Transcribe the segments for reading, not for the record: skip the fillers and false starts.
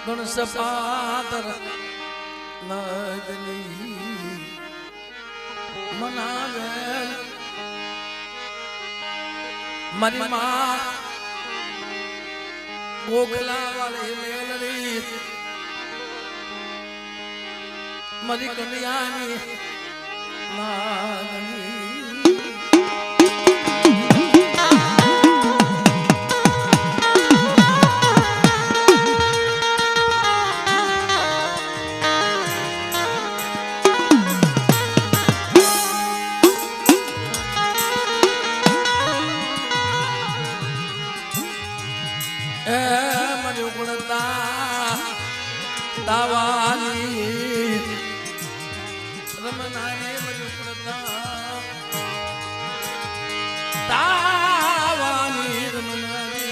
સપાતર નગની મનાવે મારી માં ગોખલા વાળી મેલડી મારી કન્યાની નાગની દાવાની રમનાને મજુપડતા દાવાની રમનાની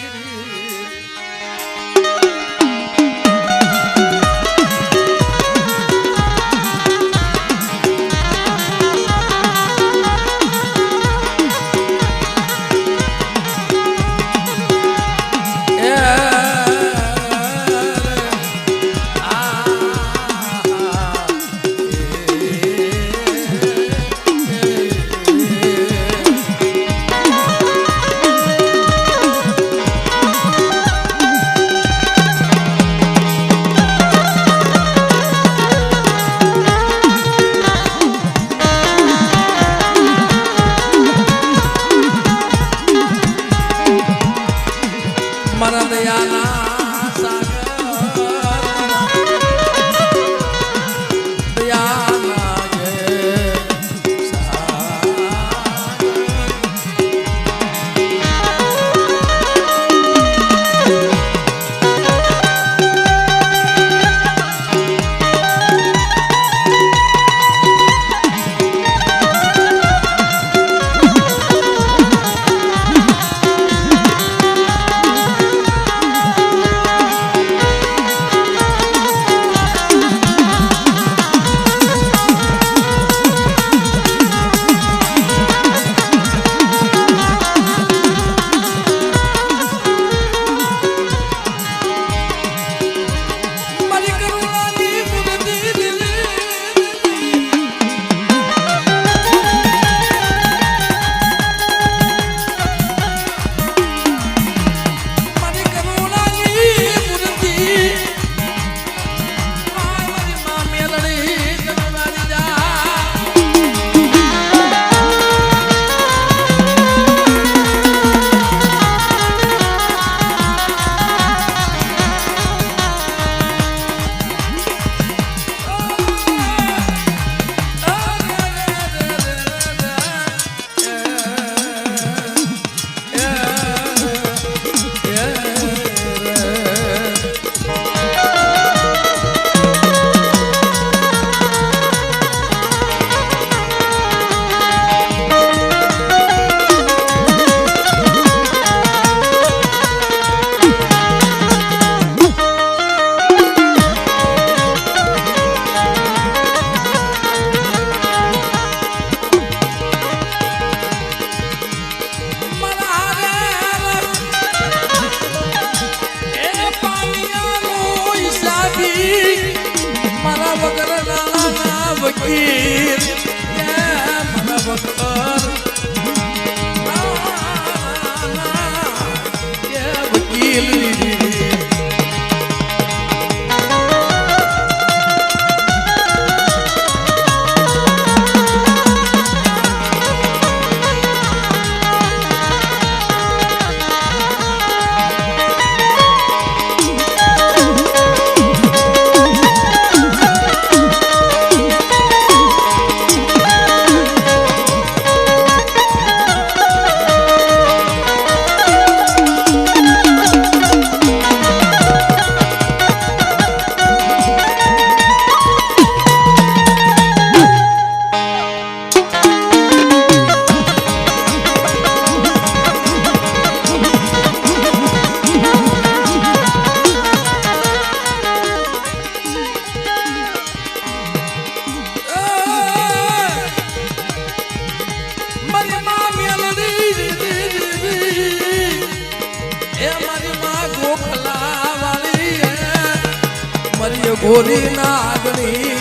મારી ગોરી નાગણી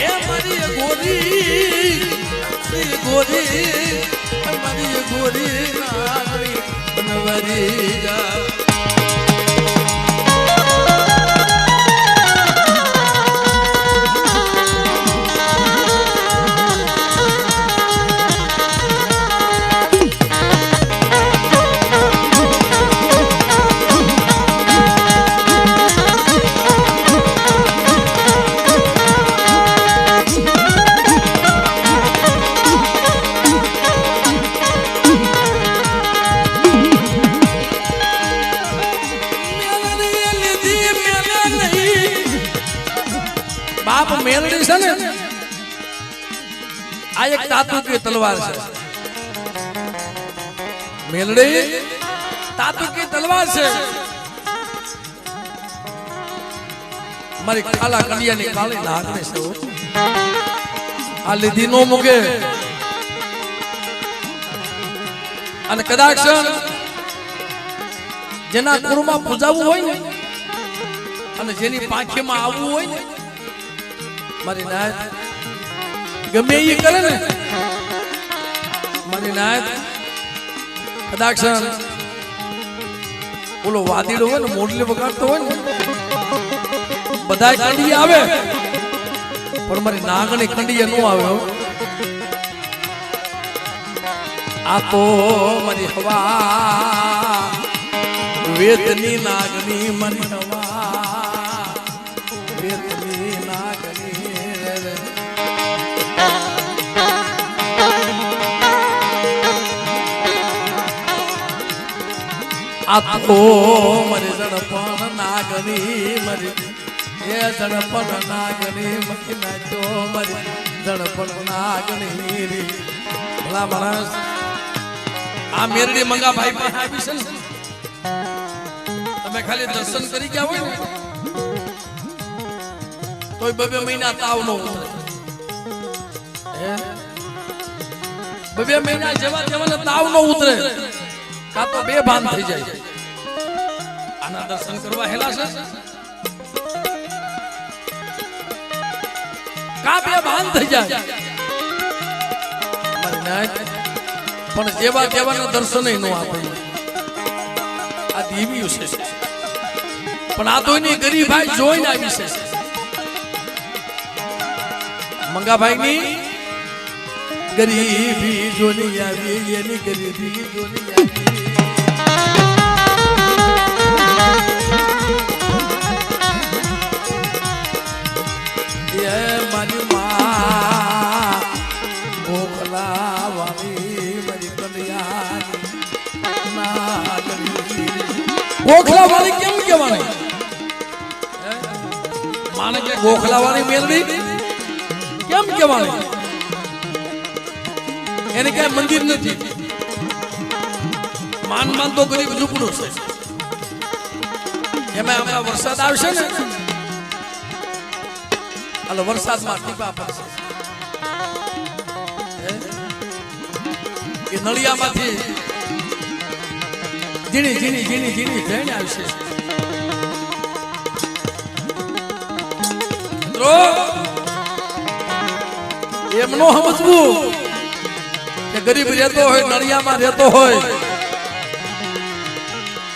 એ મારી ગોરી ગોરી મારી ગોરી નાગણી વનવરી જા બાપ મેલડી છે ને આ એક તાતુકી તલવાર છે મેલડી તાતુકી તલવાર છે મારી કાલા કડિયાની કાળી નાગને છે આ લીધી નો મૂકે અને કદાચ જેના કુળમાં પૂજાવું હોય ને અને જેની પાંખીમાં આવવું હોય ને મારી નાત ગમે એ કરે ને મારી નાત કદાચ ઓલો વાદીડો હોય ને મોડલી વગાડતો હોય ને બધા કંડીએ આવે પણ મારી નાગણી કંડીએ ન આવે આ તો મારી હવા વેદની નાગની મારી હવા વેદની નાગની આ તો મારી ઝડપણ નાગની મારી એ ઝડપણ નાગની મકી નાખ્યો મારી ઝડપણ નાગની રે ભલા માણસ આ મેરડી મંગા ભાઈ પાસે આવી છે ને તમે ખાલી દર્શન કરી ગયા હોય ને તોય 2 મહિના તાવ નો ઉતરે 2 મહિના જેવા તેવા તાવ નો ઉતરે કા તો બેભાન થઈ જાય આના દર્શન કરવા હેલા છે કા બેભાન થઈ જાય મારી નાય પણ જેવા તેવાના દર્શન ય નો આપે આ દેવીઓ છે પણ આ તો એની ગરીબાઈ જોઈને આવી છે મંગાભાઈ ની ગરીબી જોની આવી એની ગરીબી જોની આવી એ મારી માં ગોખલા વાળી મારી કલ્યાણ ના ગોખલા વાળી કેમ કહેવાની માને કે ગોખલા વાળી મેલડી કેમ કહેવાની એને કઈ મંદિર નથી માન તો ગરીબ ઝૂંપડું છે એમાં હમણાં વરસાદ આવશે ને એટલે વરસાદમાં ટીપા પડશે એ નળિયામાંથી ઝીણી ઝીણી ઝીણી ઝીણી જઈને આવશે મિત્રો એમ નો સમજવું કે ગરીબ રહેતો હોય નળિયામાં રહેતો હોય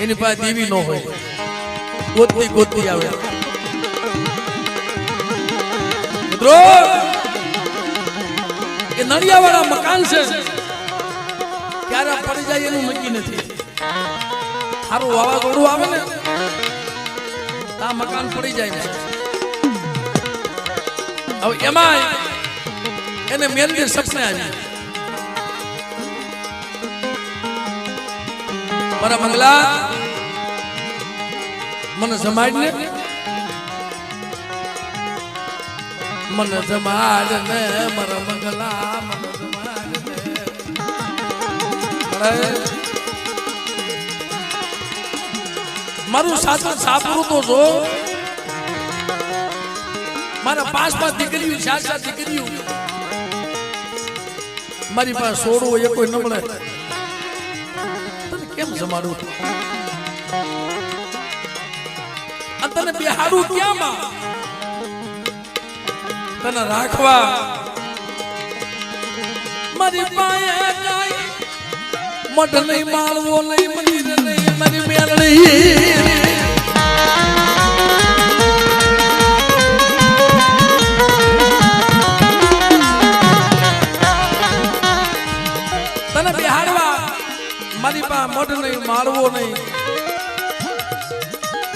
એની પાસે દેવી નો હોય ગોતતી ગોતતી આવે મિત્રો એ નળિયાવાળા મકાન છે ક્યારે પડી જાય એનું નક્કી નથી સારું વાવાઝોડું આવે ને આ મકાન પડી જાય હવે એમાં એને મેલડી સપને આવી મારા મંગલા મને જમાડ ને મને જમાડ ને મારા મંગલા મને જમાડ ને મારું સાચું સાપરું તો જો મારા 5 દીકરીઓ 4 દીકરીઓ મારી પાસે સોડું હોય કોઈ ન મળે કેમ જમાડું તને બિહારું ક્યાં માં તને રાખવા મારી પાયે કાઈ મઢ નહીં માળવો નહીં મંદિર નહીં મારી મેલડી તને બિહારવા મારી પા મઢ નહીં માળવો નહીં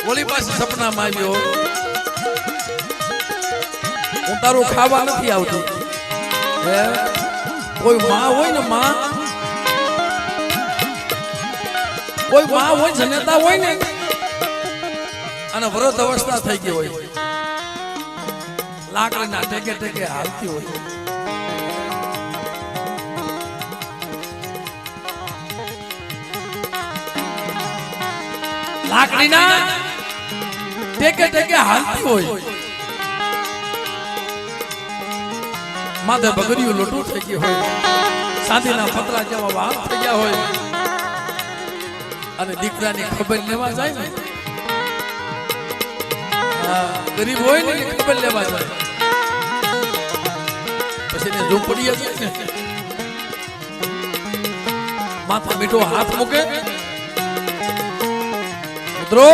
ઓલી પાસે સપનામાં આવ્યો હું તારું ખાવા નથી આવતું હે કોઈ માં હોય ને માં કોઈ માં હોય જનેતા હોય ને અને વૃદ્ધ અવસ્થા થઈ ગઈ હોય લાકડીના ટેકે ટેકે હાલતી હોય લાકડીના ટેકે ટેકે હાલતી હોય માથે બગડ્યું લોટું થઈ ગયું હોય સાંધીના પતરા જેવા વાળ થઈ ગયા હોય અને દીકરાની ખબર લેવા જાય ને ગરીબ હોય ને ખબર લેવા જાય પછી ને ઝૂંપડી જાય ને માથે મીઠો હાથ મૂકે મિત્રો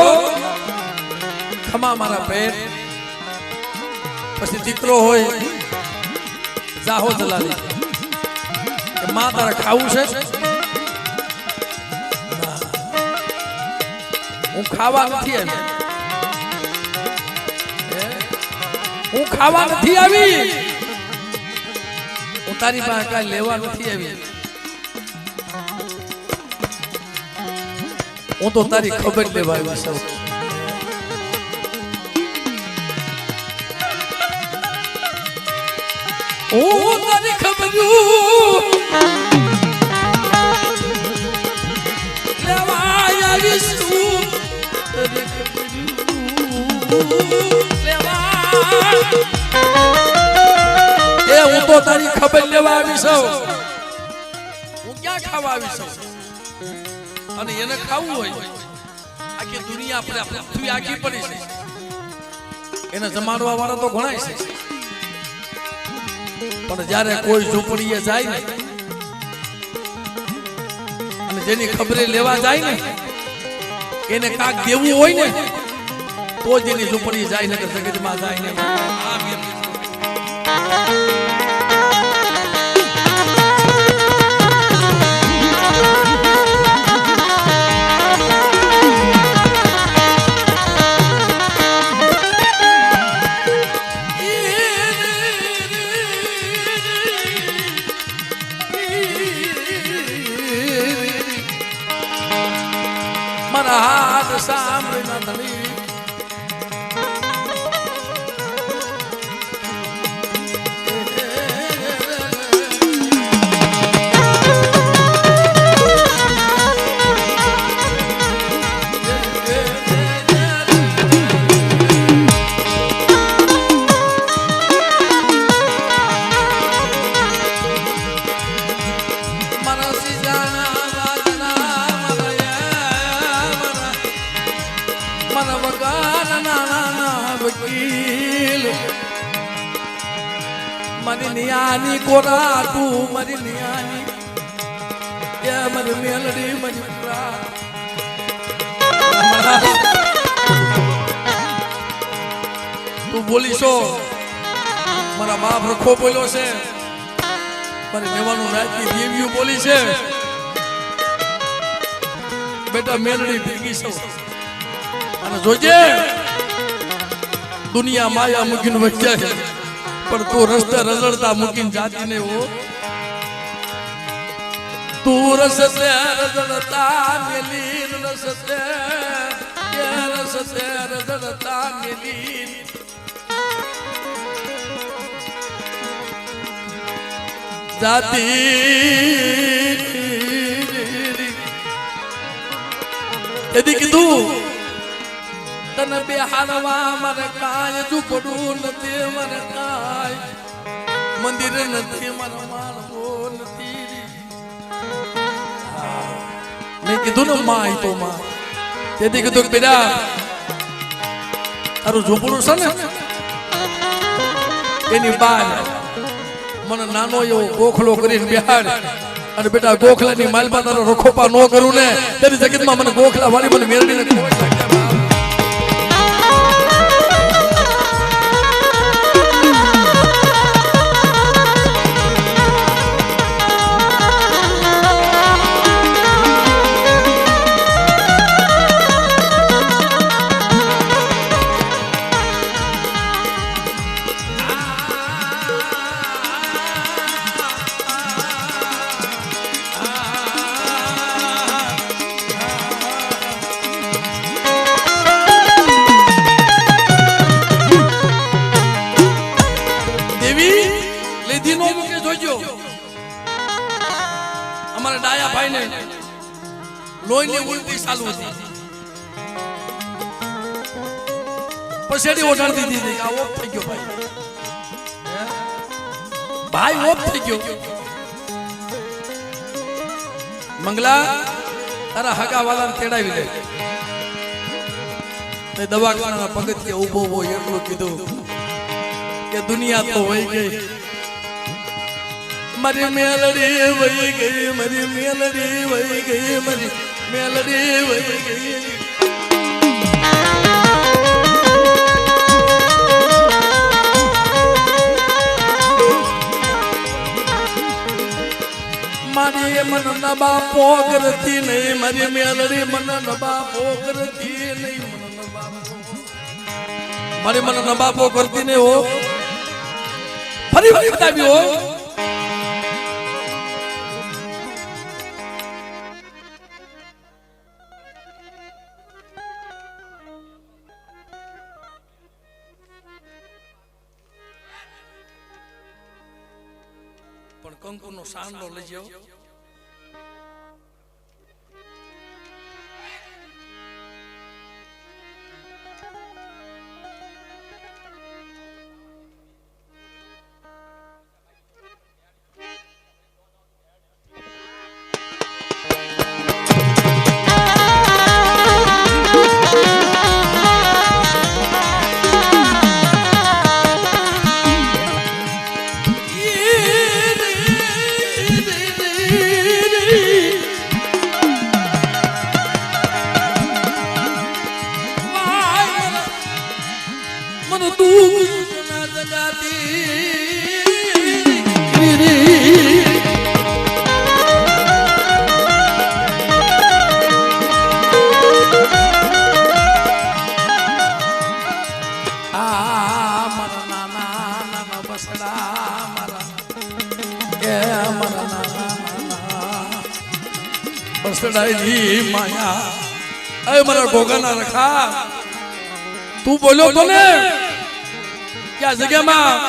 ખમા મારા પેટ પછી દીકરો હોય જાહો જલાલી કે માં તારે ખાવું છે હું ખાવા નથી આવી હું ખાવા નથી આવી હું તારી પાસે કાંઈ લેવા નથી આવી હું તો તારી ખબર લેવા આવી છું હું તારી ખબર લેવા આવી છું હું તો તારી ખબર લેવા આવી છું હું ક્યાં ખાવા આવી છું અને એને ખાવું હોય આખી દુનિયા પૃથ્વી આખી પડી છે એને જમાડવા વાળા તો ઘણા છે પણ જ્યારે કોઈ ઝૂંપડીએ જાય ને અને જેની ખબરે લેવા જાય ને એને કાક દેવું હોય ને તો જેની ઝૂંપડી જાય ને જગતમાં જાય ને મારા હાથ સાંભળી ન ધણી મારી નિયાની કોરા તું મારી નિયાની એ મારી મેલડી મારી પુરા તું બોલીશો મારા બાપ રખો બોલ્યો છે મારી લેવાનું રાજની દેવીઓ બોલી છે બેટા મેલડી ભેગી છો અને જોજે દુનિયા માયા મૂકીને વચ્ચે છે પણ તું રસ્તે રઝળતા મૂકીને જાતી ને હો તું રસ્તે રઝળતા મેલી રસ્તે રઝળતા મેલી જાતી એદી કીધું તને બેહાડવા મારે કાંઈ ઝૂંપડું નથી મારે કાંઈ મંદિર નથી મારો માળવો નથી મેં કીધું ને માં તો માં તેથી કીધું બેટા તારું ઝૂંપડું છે ને એની બહાર મને નાનો એવો ગોખલો કરીને બેહાડ અને બેટા ગોખલાની માલપા તારો રખોપા ન કરું ને તેની જગતમાં મને ગોખલા વાળી મને મેળવીને અમારા ડાયા ભાઈ ને લોહીની ઉલટી ચાલુ હતી પછેડી ઓઢાડી દીધી આ ઓફ થઈ ગયો ભાઈ ઓફ થઈ ગયો મંગલા તારા હગા વાળાને તેડાવી લે તે દવાખાનાના પગથિયે ઊભો હોય એટલું કીધું કે દુનિયા તો વહી ગઈ મારી મેલડી વહી ગઈ મારી મેલડી વહી ગઈ મારી મેલડી વહી ગઈ મારી મન નબા પોગરતી નહીં મારી મેલડી મન નબા પોગરતી નહીં મારી મન નબા પોગરતી નહીં હો ફરી બતાવી હો પણ કંકુ નો સાંડો લઈ જાઓ માયા અરે મારા ગોગાના રખા તું બોલ્યો તો ને ક્યાં જગ્યામાં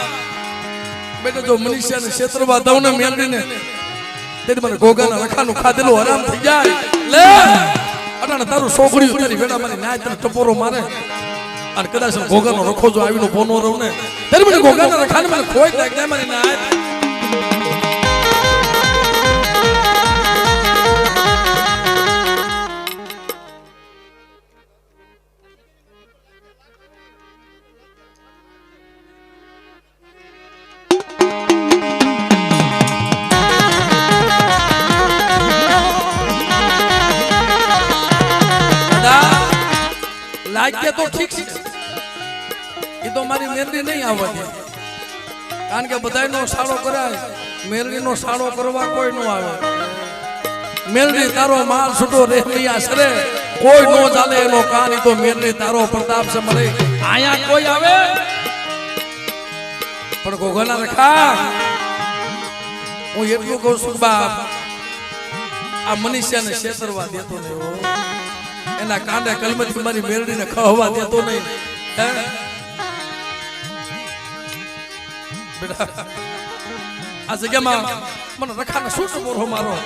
બેટા જો મનુષ્યને ક્ષેત્રમાં દઉં ને મેળવીને તેથી મને ગોગાના રખાનું ખાધેલું આરામ થઈ જાય લે અટાણે તારું છોકરી તારી બેટા મારી નાય તને ટપોરો મારે અને કદાચ ગોગાનો રખો જો આવીનો બોનો રહું ને ત્યારે મને ગોગાના રખાને મને ખોઈ જાય મારી નાય લાગ્ય તો ઠીક છે એ તો મારી મેરડી નહીં આવવા દે કારણ કે બધાયનો સાળો કરાય મેરડીનો સાળો કરવા કોઈ ન આવે મેરડી તારો માલ છૂટો રેહમિયા સરે કોઈ નો ચાલે એનો કાન તો મેરડી તારો પ્રતાપ છે મરે આયા કોઈ આવે પણ ગોગલા રખા હું એટલું કહું છું બાપ આ મનુષ્યને છેતરવા દેતો નહીં એના કાંડે કલમથી મારી મેરડીને ખહવા દેતો નહીં બેટા આ જગ્યામાં મને રખાને શું બોરો મારો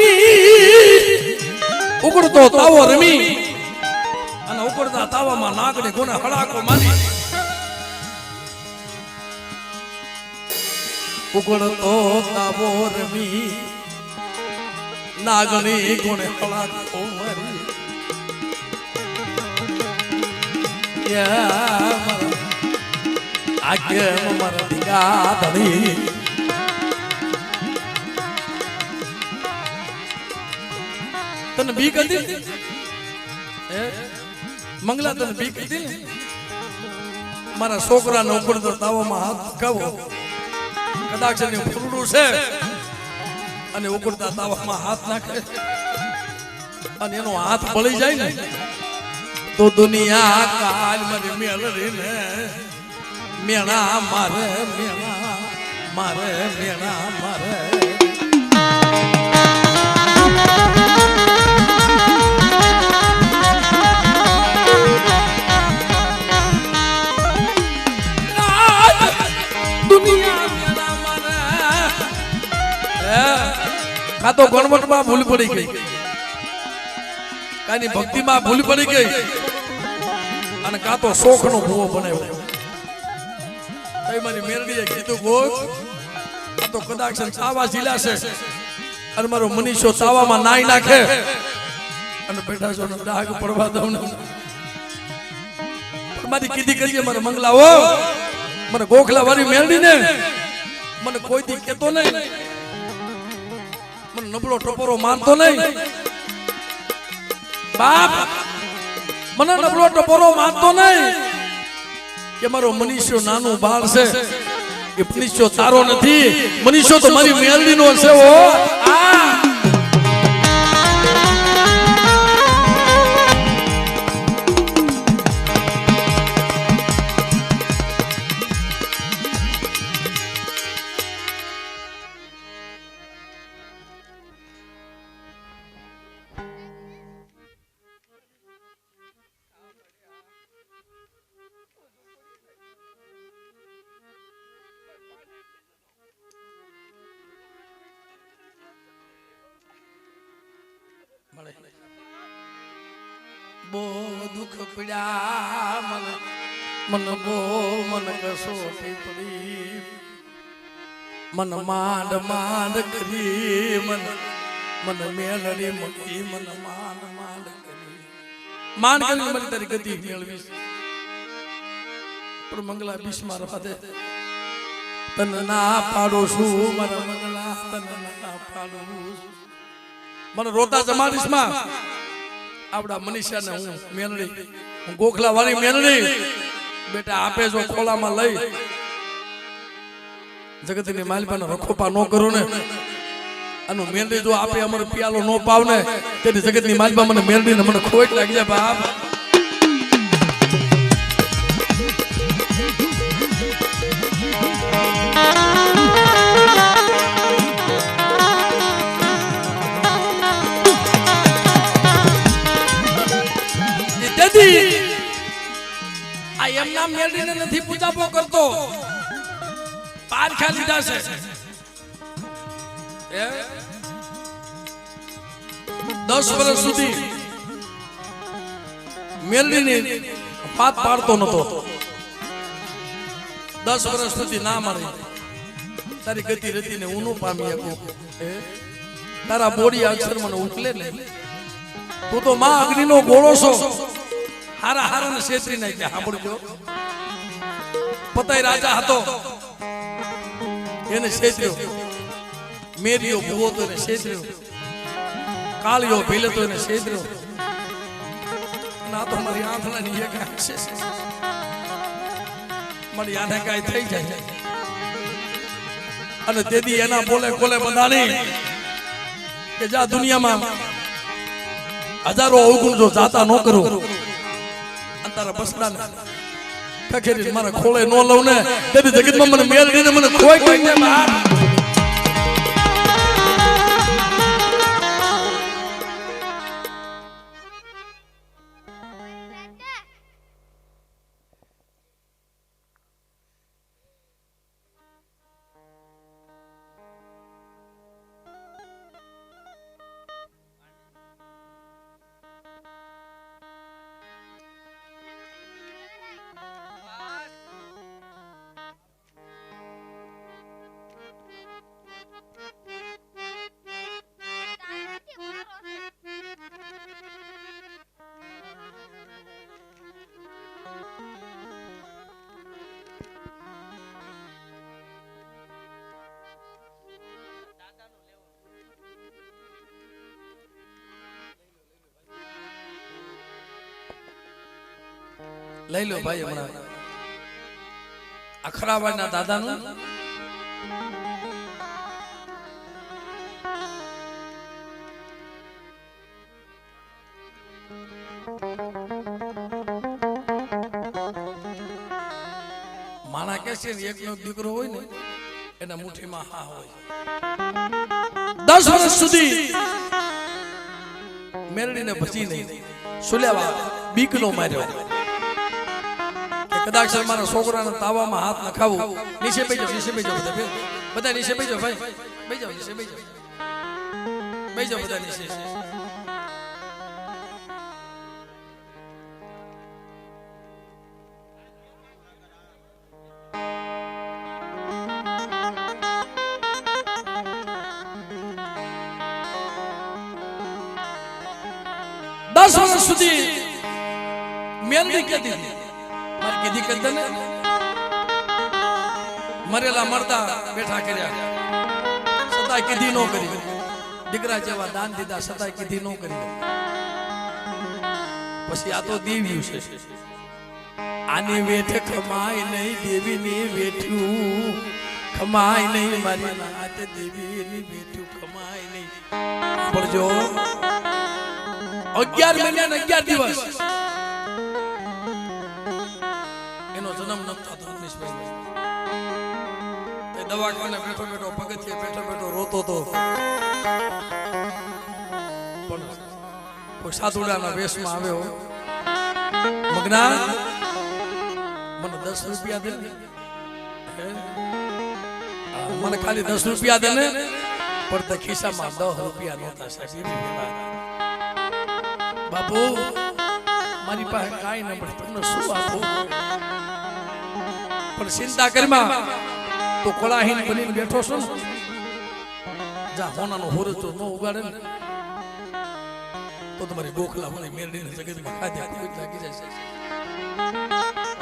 રમી ઉકળતો તાવો રમી અને ઉકળતા તાવામાં નાગને ગુણે હળાકો મારી ઉકળતો તાવો રમી નાગની ગુણે હળાકો મારી આગે મારા દીકા ધણી તને બીક હતી મંગલા તને બીક હતી મારા છોકરાને ઉકળતો તાવામાં હાથ કાવો કદાચ એનું ફૂલડું છે અને ઉકળતા તાવામાં હાથ નાખે અને એનો હાથ બળી જાય ને તો દુનિયા કાલ મારી મેળવીને મેણા મારે મેણા મારે મેણા મારે કા તો ગણવટમાં ભૂલ પડી ગઈ કાની ભક્તિમાં ભૂલ પડી ગઈ અને કા તો શોખનો ભૂવો બનાવ્યો તઈ મારી મેરડીએ કીધું ગોખ આ તો કદાચ તાવા ઝીલાશે અને મારો મનીષો તાવામાં નાઈ નાખે અને બેઠા છો ડાઘ પડવા દઉં ને મારી કીધી કરીએ મારે મંગલાઓ મને ગોખલા વાળી મેરડી ને મને કોઈ દી કેતો નહીં મને નબળો ટપોરો માનતો નહીં બાપ મને નબળો ટપોરો માનતો નહીં કે મારો મનીષો નાનું બાળ છે કે મનીષો તારો નથી મનીષો તો મારી મેરડીનો છે ઓ આ બો દુઃખ પડ્યા મન બો મન કસોટી પડી મન માંડ માંડ કરી મન મેલડી મળી મન માંડ માંડ કરી મારી તારી ગતિ મેળવીશ પણ મંગલા બીસમાં રવા દે તને ના પાડો છું મારા મંગલા તને ના પાડું મને રોતા જમાડીશ માં આપડા મનીષાને હું મેલડી હું ગોખલા વાળી મેલડી બેટા આપે જો ખોલામાં લઈ જગતની માલપાનો રખોપા નો કરો ને અને મેલડી જો આપે અમારે પિયાલો નો પાવ ને તેથી જગતની માલપા મને મેલડી ને મને ખોટ લાગી જાય બાપ આ એમના મેલડીને નથી પૂજાપો કરતો પારખા લીધા છે 10 વર્ષ સુધી મેલડીની વાત પાડતો નતો 10 વર્ષ સુધી ના મળી તારી ગતિ રતીને હું નો પામી શકું તારા બોડી અક્ષર મને ઉકલે ને તું તો માં અગ્નિનો ગોળો છો હારા હારા ને છેતરી નાખ્યા સાંભળજો પતાઈ રાજા હતો એને છેતર્યો મેરિયો ભૂવો તો એને છેતર્યો કાળિયો ભીલે તો એને છેતર્યો ના તો મારી આંખના ની એક આંખ છે મારી આને કાઈ થઈ જાય અને તેદી એના બોલે કોલે બધાની કે જા દુનિયામાં હજારો અવગુણ જો જાતા ન કરો તારા બસડા ખખેરી મારા ખોળે નો લઉં ને તેથી જગતમાં મને મેલડીને મને ખોઈ કોઈ ને બહાર લઈ લો ભાઈ હમણાં અખરાવાડના દાદાનું માણા કે છે એકનો દીકરો હોય ને એના મુઠ્ઠીમાં હા હોય 10 વર્ષ સુધી મેરડીને ભજી નહીં સુલેવા બીકનો માર્યો કે કદાચ મારા છોકરાના તાવામાં હાથ નખાવું નીચે બેજો બધા નીચે બેજો ભાઈ બેજો નીચે બેજો બધા નીચે 10 વર્ષ સુધી મેલડી કહેતી હતી મારે કીધી કદને મરેલા મરતા બેઠા કર્યા સતાય કીધી નો કરી દીકરા જેવા દાન દીધા સતાય કીધી નો કરી પછી આ તો દેવ્યું છે આની વેઠ ખમાય નહીં દેવીની વેઠ્યું ખમાય નહીં મારી નાત દેવીની વેઠ્યું ખમાય નહીં પણ જો 11 મહિના ને 11 દિવસ એનો જન્મ ન થતો નિષ્ફળ તે દવાખાને બેઠો પગથિયે બેઠો રોતો તો પણ કોઈ સાધુડાના વેશમાં આવ્યો મગના મને 10 રૂપિયા દે મને ખાલી 10 રૂપિયા દે ને પણ તે ખિસ્સામાં 10 રૂપિયા નહોતા સાહેબ બાપુ મારી પાસે કાંઈ ન મળે તમને શું આપું પણ ચિંતા કરીમાં તો કોળાહીન બનીને બેઠો છો ને જા હોનાનો હોરજ તો ન ઉગાડે ને તો તમારી ગોખલા મને મેરડીને જગતમાં ખાધે કોઈ લાગી જશે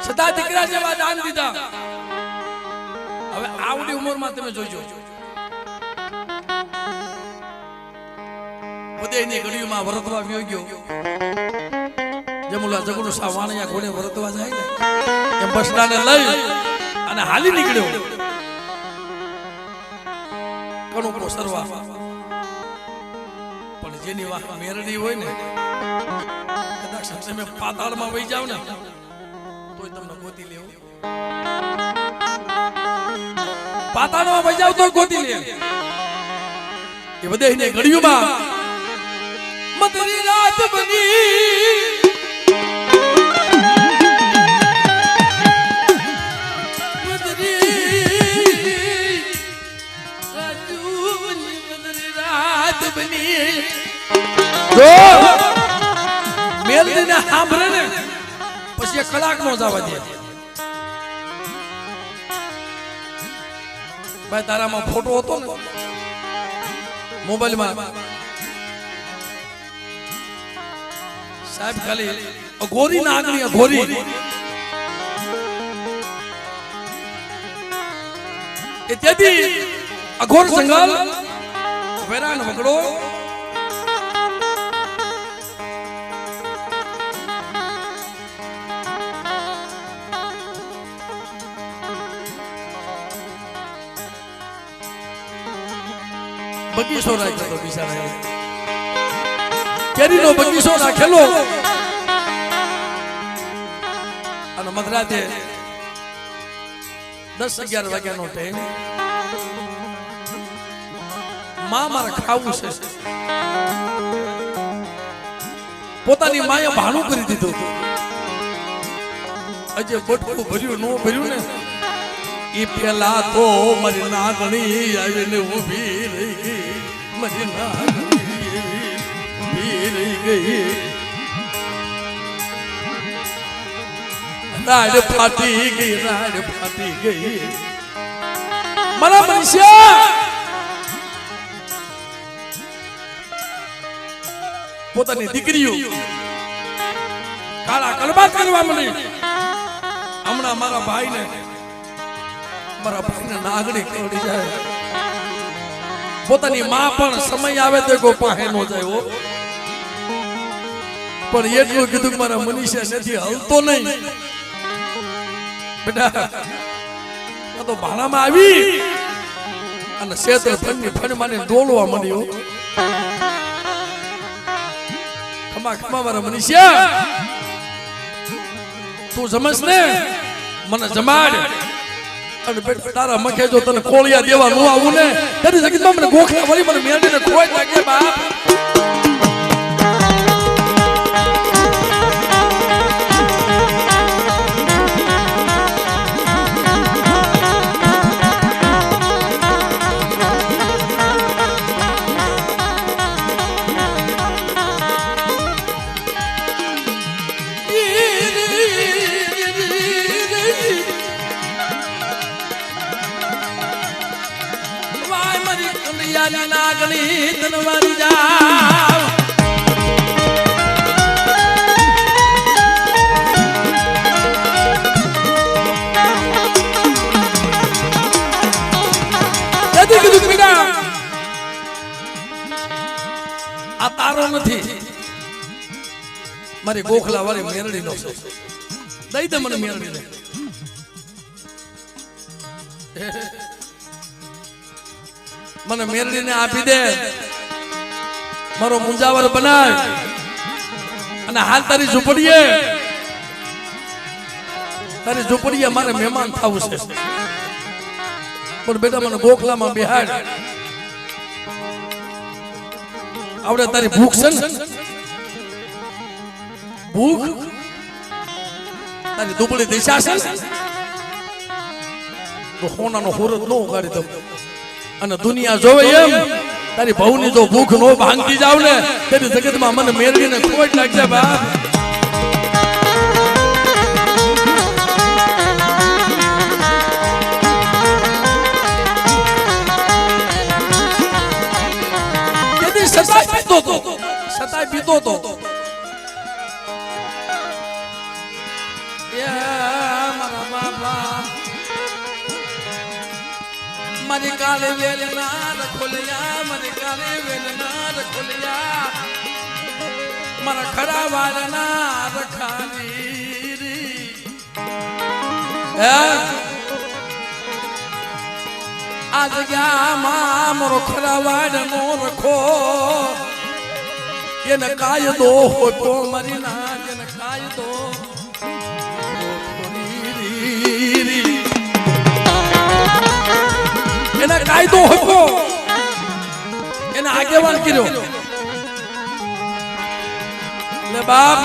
સદા દીકરા જેવા દાન દીધા હવે આવડી ઉંમરમાં તમે જોજો ઉદયની ઘડીમાં વરતવા વ્યો ગયો જમુલા જગડું સા વાણિયા ઘોડે વરતવા જાય ને એમ બસડાને લઈ અને હાલી નીકળ્યો કણું કો સરવા પણ જેની વાત મેરડી હોય ને કદાચ તમે પાતાળમાં વહી જાવ ને તોય તમને ગોતી લેવું પાતાળમાં વહી જાવ તો ગોતી લે એ બધાને ઘડીમાં મધરી રાત બની મેલડીને સાંભળે ને પછી કલાક નો જવા દે ભાઈ તારામાં ફોટો હતો ને મોબાઈલમાં સાહેબ ખાલી ગોરી ના આગળ ગોરી એ તેથી અઘોર જંગલ વેરાન વગડો બગીચો રાખ્યો બિચારા કેરીનો બગીચો રાખેલો અને મધરાતે 10-11 વાગ્યાનો ટાઈમ માં મારે ખાવું છે પોતાની માએ ભાણું કરી દીધું અજે બટકું ભર્યું નો ભર્યું ને ઈ પેલા તો મારી નાગણી આવીને ઊભી રહી ગઈ મારી નાગણી ઊભી રહી ગઈ રાડ ફાટી ગઈ મારા મનુષ્યા પોતાની દીકરીઓ કાળા કલબાત કરવા મળી હમણાં મારા ભાઈને નાગણી કરડી જાય પોતાની માં પણ સમય આવે તો કોઈ પાસે નો જાય પણ એટલું કીધું કે મારા મનીષા નથી હલતો નહીં બેટા તો ભાણામાં આવી અને શેતર ફળની ફળમાને ડોલવા માંડ્યો. ખમા ખમા મારા મનીષા તું સમજ ને મને જમાડ અને બેટા તારા મખે જો તને કોળિયા દેવા નો આવું ને તેની જગતમાં મને ગોખલા વળી મને મેંડીને ખોઈ લાગે બાપ. નાગણી તનવારી જાવ કીધું બેટા આ તારો નથી મારી ગોખલા વાળી મેરડી નો છે. દઈ દે મને મેરડી ને મને મેરડીને આપી દે મારો મુંજાવર બનાવ અને હાલ તારી ઝૂંપડીએ મારે મહેમાન થવું છે. પણ બેટા મને ગોખલામાં બિહાડ આવડે તારી ભૂખ છે ને ભૂખ તારી દુબળી દિશા છે તો હોનાનો હોરત ન ઉગાડી દઉં અને દુનિયા જોવે એમ તારી ભવની જો ભૂખ નો ભાંગી જાવ ને તેની જગતમાં મને મેળવીને ખોટ લાગશે બાપ. સતાય પીતો તો મારા બાપા મારી કાલે વેલ ના રખોલિયા મારી કાલે વેલ ના રખોલિયા મારા ખરા વાળ ના રખાની આ જગ્યામાં મારો ખરા વાળ નો રખો એને કાયદો હોતો મારી ના એને કાયદો એના કાયદો હતો એના આગેવાન કર્યો લે બાપ.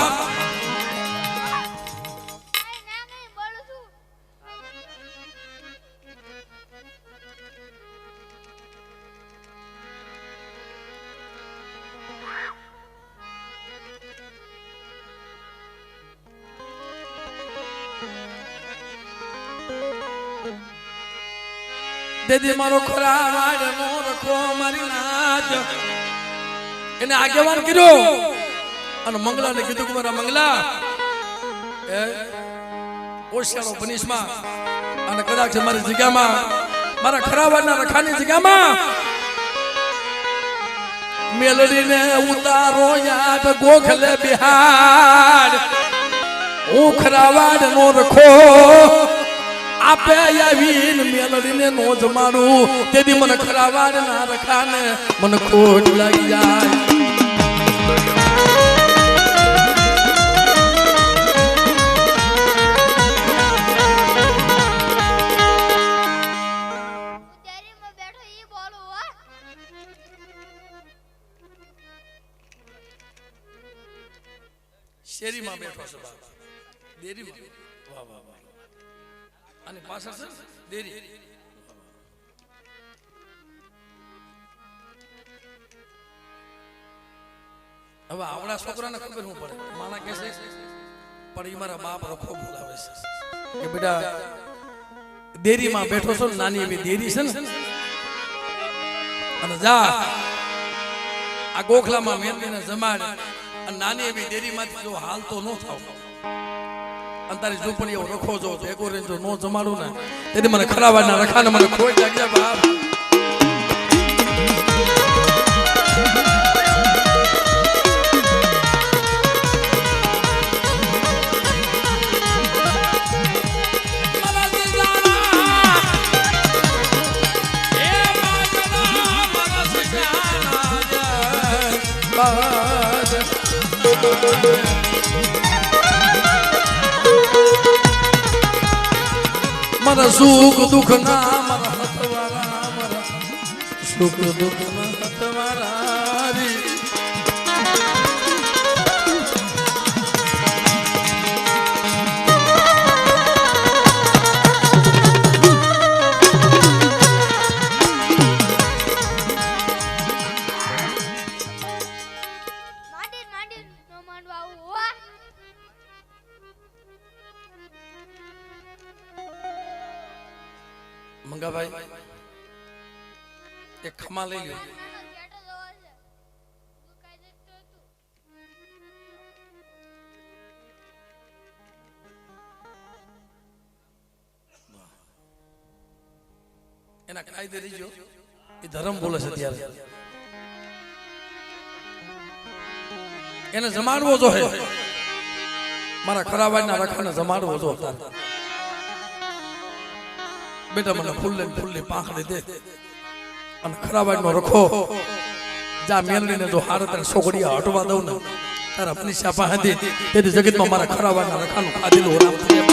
દેદી મારો ખરા વાડ નો રખો મારી નાચ એને આગેવાન કર્યો અને મંગલાને કીધું કે મારા મંગલા એ ઓશિયાનો બનીશમાં અને કદાચ મારી જગ્યામાં મારા ખરા વાડના રખાની જગ્યામાં મેલડીને ઉતારો યાદ ગોખલે બિહાર હું ખરા વાડ નો રખો આપે આવીને મેલડીને નો જમાડું તેથી મને ખરા વાડ ના રખાને મને ખોટ લાગી જાય. શેરીમાં બેઠો છે દેરીમાં વાહ વાહ વાહ અને પાછળ છે દેરી હવે આવડા છોકરાને ખબર શું પડે માણા કે છે પણ એ મારા બાપ રખો બોલાવે છે કે બેટા દેરીમાં બેઠો છો નાની એવી દેરી છે ને અને જા આ ગોખલામાં મેંદીને જમાડ અને નાની એવી દેરીમાંથી જો હાલ તો ન થાવ અને તારી ઝૂંપડીઓ રખો જો ભેગો રેન જો નો જમાડું ને તેથી મને ખરા વાડના રખાને મને ખોટ લાગ્યા બાપ. મારા મારા સુખ દુઃખ ના મારા હથવારા મારા સુખ દુઃખ ના હથવારા રે મંગાભાઈ એક ખમા લઈ લો એના કાયદે રહીજો એ ધર્મ બોલે છે ત્યારે એને જમાડવો જોઈએ મારા ખરાબાઈના રખાને જમાડવો જો બેટા મને ફૂલની પાંખડી દે અને ખરાબાઈનો રખો જા મેલડીને જો હારે તને સોગડિયા હટવા દઉં ને તારા પનિશા પાસે દે તેથી જગતમાં મારા ખરાબાઈના રખાનું ખાધેલું રામ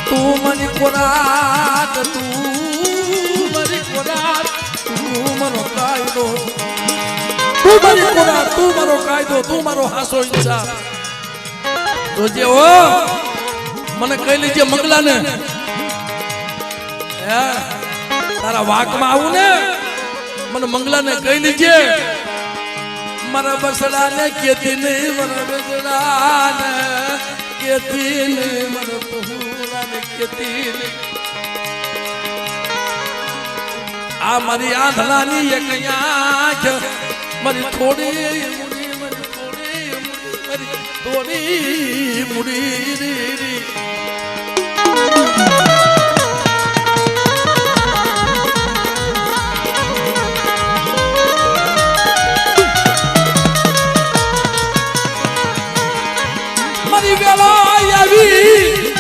તું મની કોરાત તું મરી કોરાત તું મારો કાયદો તું મરી કોરાત તું મારો કાયદો તું મારો હાસો ઈચ્છા તો જે ઓ મને કહી લીજે મંગલાને તારા વાકમાં આવું ને મને મંગલાને કહી લીજે મારા બસડાને કેતી નહીં મારા બસડાને કેતી નહીં મારા બહુરાને કેતી નહીં આ મારી આંધળાની એક આંખ મારી થોડી મુડી મારી થોડી મુડી મારી થોડી મુડી રી મારી વેલા આવી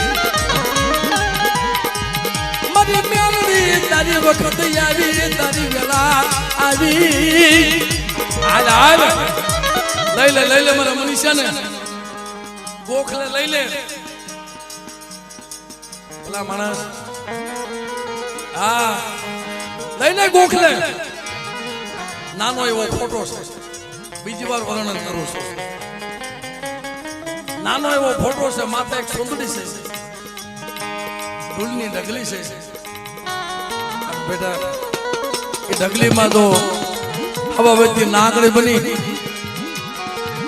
મારી મેલડી તારી વખત આવી તારી વેલા આવી હાલ હાલ લઈ લે મારા મનીષાને ગોખલે લઈ લે પેલા માણસ હા લઈ લે ગોખલે નાનો એવો ફોટો છે બીજી વાર વર્ણન કરું છું નાનો એવો ફોટો છે માથે એક સુંદરી છે ફૂલની ઢગલી છે બેટા એ ઢગલીમાં જો હવા વેચી નાગડી બની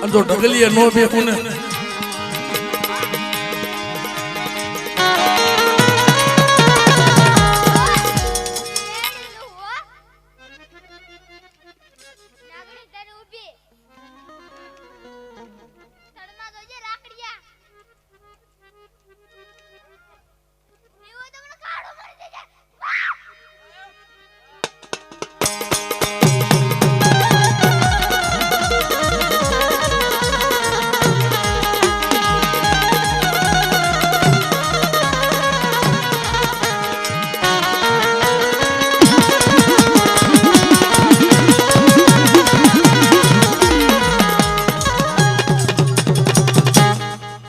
અને જો ઢગલીએ નો બેહું ને